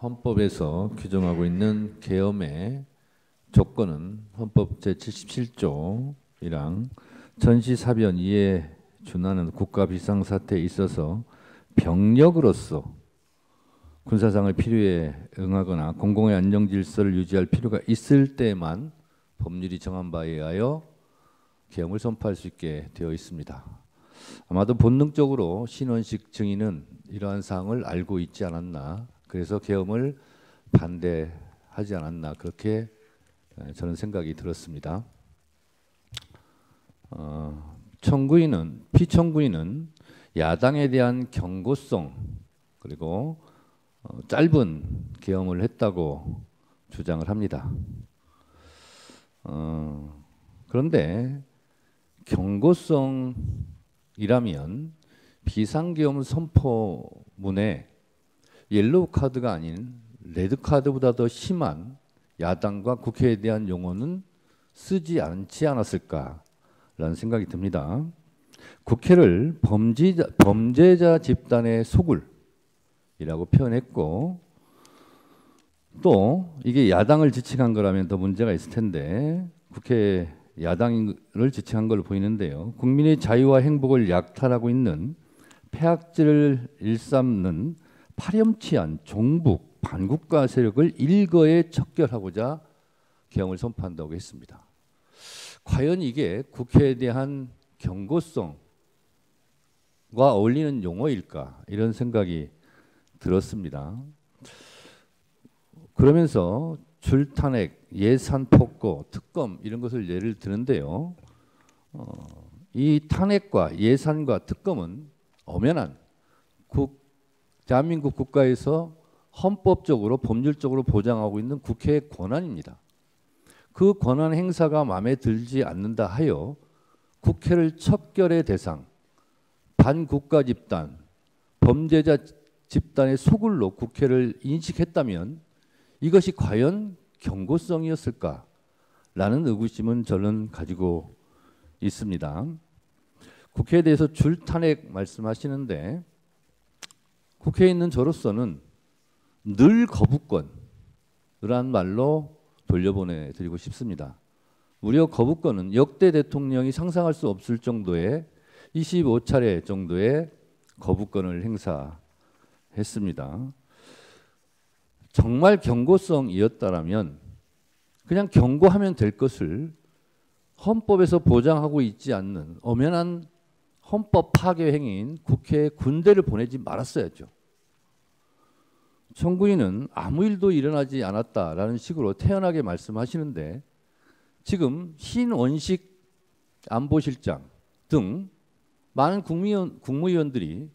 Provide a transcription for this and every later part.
헌법에서 규정하고 있는 계엄의 조건은 헌법 제77조이랑 전시사변 이에 준하는 국가 비상사태에 있어서 병력으로서 군사상의 필요에 응하거나 공공의 안정 질서를 유지할 필요가 있을 때만 법률이 정한 바에 의하여 계엄을 선포할 수 있게 되어 있습니다. 아마도 본능적으로 신원식 증인은 이러한 사항을 알고 있지 않았나, 그래서 계엄을 반대하지 않았나, 그렇게 저는 생각이 들었습니다. 피청구인은 야당에 대한 경고성 그리고 짧은 계엄을 했다고 주장을 합니다. 그런데 경고성이라면 비상계엄 선포문에 옐로우 카드가 아닌 레드 카드보다 더 심한 야당과 국회에 대한 용어는 쓰지 않지 않았을까라는 생각이 듭니다. 국회를 범죄자 집단의 소굴이라고 표현했고, 또 이게 야당을 지칭한 거라면 더 문제가 있을 텐데 국회 야당을 지칭한 걸로 보이는데요. 국민의 자유와 행복을 약탈하고 있는 폐악질을 일삼는 파렴치한 종북 반국가 세력을 일거에 척결하고자 계엄을 선포한다고 했습니다. 과연 이게 국회에 대한 경고성과 어울리는 용어일까, 이런 생각이 들었습니다. 그러면서 줄탄핵, 예산 폭거, 특검 이런 것을 예를 드는데요. 이 탄핵과 예산과 특검은 엄연한 대한민국 국가에서 헌법적으로 법률적으로 보장하고 있는 국회의 권한입니다. 그 권한 행사가 마음에 들지 않는다 하여 국회를 척결의 대상, 반국가 집단, 범죄자 집단의 소굴로 국회를 인식했다면 이것이 과연 경고성이었을까라는 의구심은 저는 가지고 있습니다. 국회에 대해서 줄탄핵 말씀하시는데 국회에 있는 저로서는 늘 거부권이라는 말로 돌려보내드리고 싶습니다. 무려 거부권은 역대 대통령이 상상할 수 없을 정도의 25차례 정도의 거부권을 행사했습니다. 정말 경고성이었다라면 그냥 경고하면 될 것을 헌법에서 보장하고 있지 않는 엄연한 헌법 파괴 행위인 국회에 군대를 보내지 말았어야죠. 청구인은 아무 일도 일어나지 않았다라는 식으로 태연하게 말씀하시는데, 지금 신원식 안보실장 등 많은 국무위원들이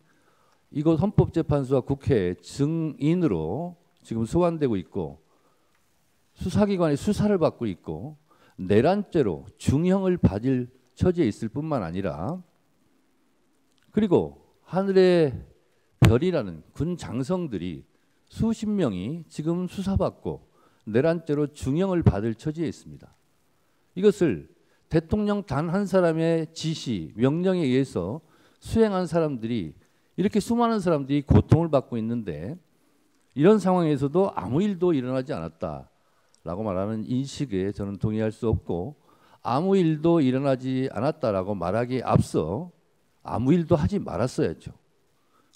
이곳 헌법재판소와 국회 증인으로 지금 소환되고 있고 수사기관의 수사를 받고 있고 내란죄로 중형을 받을 처지에 있을 뿐만 아니라, 그리고 하늘의 별이라는 군 장성들이 수십 명이 지금 수사받고 내란죄로 중형을 받을 처지에 있습니다. 이것을 대통령 단 한 사람의 지시, 명령에 의해서 수행한 사람들이, 이렇게 수많은 사람들이 고통을 받고 있는데 이런 상황에서도 아무 일도 일어나지 않았다라고 말하는 인식에 저는 동의할 수 없고, 아무 일도 일어나지 않았다라고 말하기에 앞서 아무 일도 하지 말았어야죠.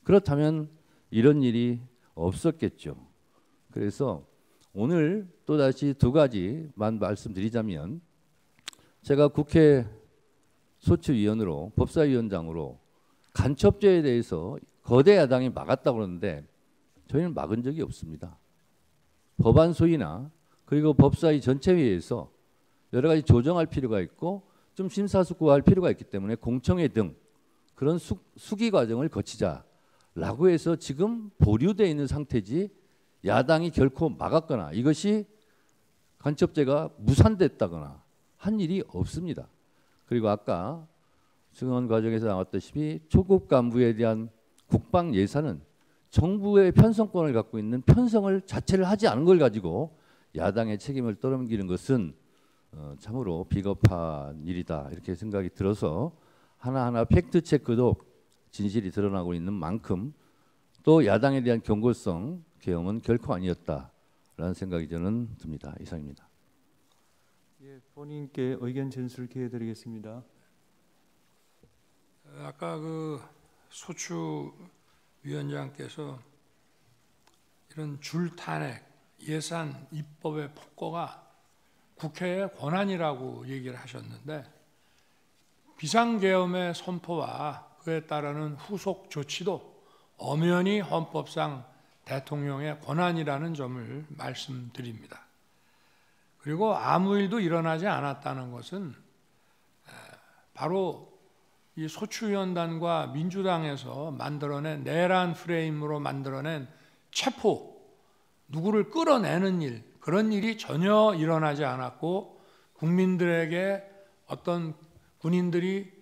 그렇다면 이런 일이 없었겠죠. 그래서 오늘 또다시 두 가지만 말씀드리자면, 제가 국회 소추위원으로 법사위원장으로 간첩죄에 대해서 거대 야당이 막았다고 그러는데 저희는 막은 적이 없습니다. 법안 소위나 그리고 법사위 전체회의에서 여러 가지 조정할 필요가 있고 좀 심사숙고할 필요가 있기 때문에 공청회 등 그런 수기 과정을 거치자라고 해서 지금 보류되어 있는 상태지, 야당이 결코 막았거나 이것이 간첩죄가 무산됐다거나 한 일이 없습니다. 그리고 아까 증언 과정에서 나왔다시피 초급 간부에 대한 국방 예산은 정부의 편성권을 갖고 있는 편성을 자체를 하지 않은 걸 가지고 야당의 책임을 떠넘기는 것은 참으로 비겁한 일이다, 이렇게 생각이 들어서 하나하나 팩트 체크도 진실이 드러나고 있는 만큼 또 야당에 대한 경고성 계엄은 결코 아니었다라는 생각이 저는 듭니다. 이상입니다. 예, 본인께 의견 전술 기회 드리겠습니다. 아까 그 소추 위원장께서 이런 줄탄핵, 예산 입법의 폭거가 국회의 권한이라고 얘기를 하셨는데 비상계엄의 선포와 그에 따르는 후속 조치도 엄연히 헌법상 대통령의 권한이라는 점을 말씀드립니다. 그리고 아무 일도 일어나지 않았다는 것은 바로 이 소추위원단과 민주당에서 만들어낸 내란 프레임으로 만들어낸 체포, 누구를 끌어내는 일, 그런 일이 전혀 일어나지 않았고 국민들에게 어떤 군인들이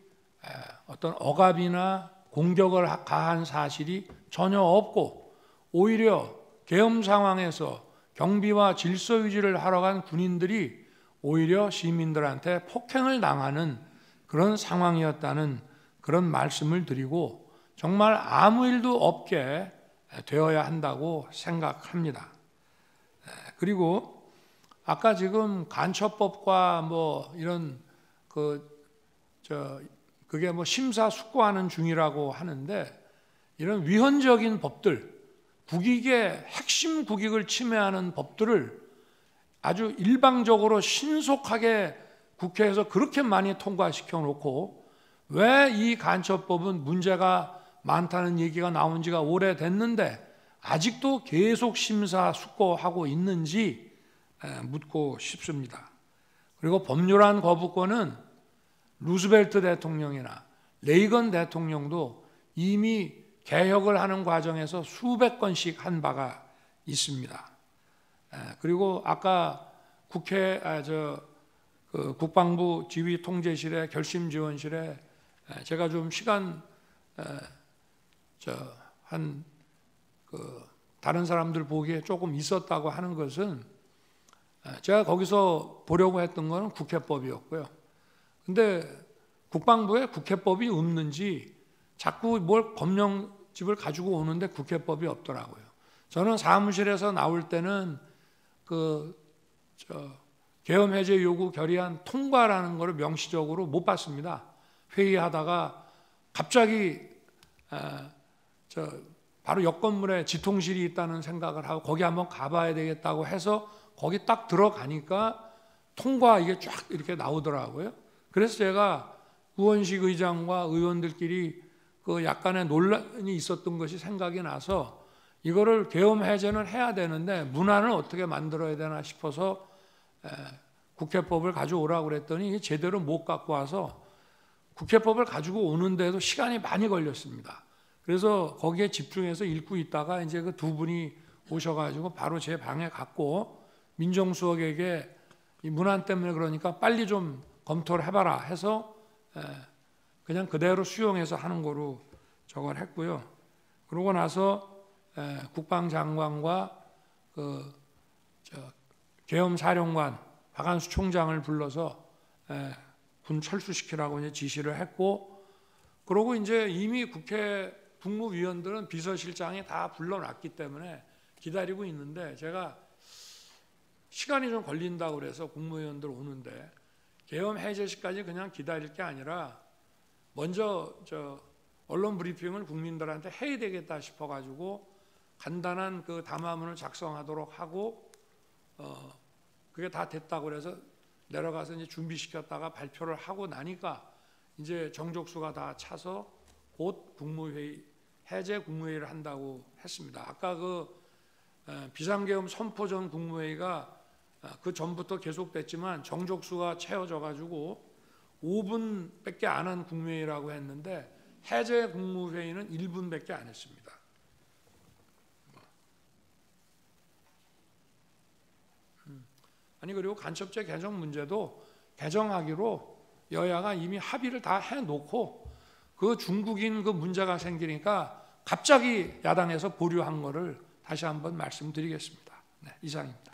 어떤 억압이나 공격을 가한 사실이 전혀 없고 오히려 계엄 상황에서 경비와 질서 유지를 하러 간 군인들이 오히려 시민들한테 폭행을 당하는 그런 상황이었다는 그런 말씀을 드리고 정말 아무 일도 없게 되어야 한다고 생각합니다. 그리고 아까 지금 간첩법과 뭐 이런 그게 뭐 심사숙고하는 중이라고 하는데 이런 위헌적인 법들, 국익의 핵심 국익을 침해하는 법들을 아주 일방적으로 신속하게 국회에서 그렇게 많이 통과시켜 놓고 왜 이 간첩법은 문제가 많다는 얘기가 나온 지가 오래됐는데 아직도 계속 심사숙고하고 있는지 묻고 싶습니다. 그리고 법률안 거부권은 루스벨트 대통령이나 레이건 대통령도 이미 개혁을 하는 과정에서 수백 건씩 한 바가 있습니다. 그리고 아까 국방부 지휘통제실의 결심지원실에 제가 좀 시간 다른 사람들 보기에 조금 있었다고 하는 것은 제가 거기서 보려고 했던 것은 국회법이었고요. 근데 국방부에 국회법이 없는지 자꾸 뭘 법령집을 가지고 오는데 국회법이 없더라고요. 저는 사무실에서 나올 때는 계엄 해제 요구 결의안 통과라는 것을 명시적으로 못 봤습니다. 회의하다가 갑자기 바로 옆 건물에 지통실이 있다는 생각을 하고 거기 한번 가봐야 되겠다고 해서 거기 딱 들어가니까 통과 이게 쫙 이렇게 나오더라고요. 그래서 제가 우원식 의장과 의원들끼리 그 약간의 논란이 있었던 것이 생각이 나서 이거를 계엄 해제는 해야 되는데 문안을 어떻게 만들어야 되나 싶어서 국회법을 가져오라고 그랬더니 이게 제대로 못 갖고 와서 국회법을 가지고 오는데도 시간이 많이 걸렸습니다. 그래서 거기에 집중해서 읽고 있다가 이제 그 두 분이 오셔가지고 바로 제 방에 갔고 민정수석에게 이 문안 때문에 그러니까 빨리 좀 검토를 해봐라 해서 그냥 그대로 수용해서 하는 거로 저걸 했고요. 그러고 나서 국방장관과 계엄사령관 박한수 총장을 불러서 군 철수시키라고 이제 지시를 했고, 그러고 이제 이미 국회 국무위원들은 비서실장이 다 불러놨기 때문에 기다리고 있는데 제가 시간이 좀 걸린다고 그래서 국무위원들 오는데 계엄 해제시까지 그냥 기다릴 게 아니라 먼저 언론 브리핑을 국민들한테 해야 되겠다 싶어가지고 간단한 그 담화문을 작성하도록 하고 그게 다 됐다고 그래서 내려가서 이제 준비시켰다가 발표를 하고 나니까 이제 정족수가 다 차서 곧 국무회의 해제 국무회의를 한다고 했습니다. 아까 비상계엄 선포 전 국무회의가 그 전부터 계속됐지만 정족수가 채워져 가지고 5분밖에 안 한 국무회의라고 했는데 해제 국무회의는 1분밖에 안 했습니다. 아니 그리고 간첩죄 개정 문제도 개정하기로 여야가 이미 합의를 다 해놓고 그 중국인 그 문제가 생기니까 갑자기 야당에서 보류한 거를 다시 한번 말씀드리겠습니다. 네, 이상입니다.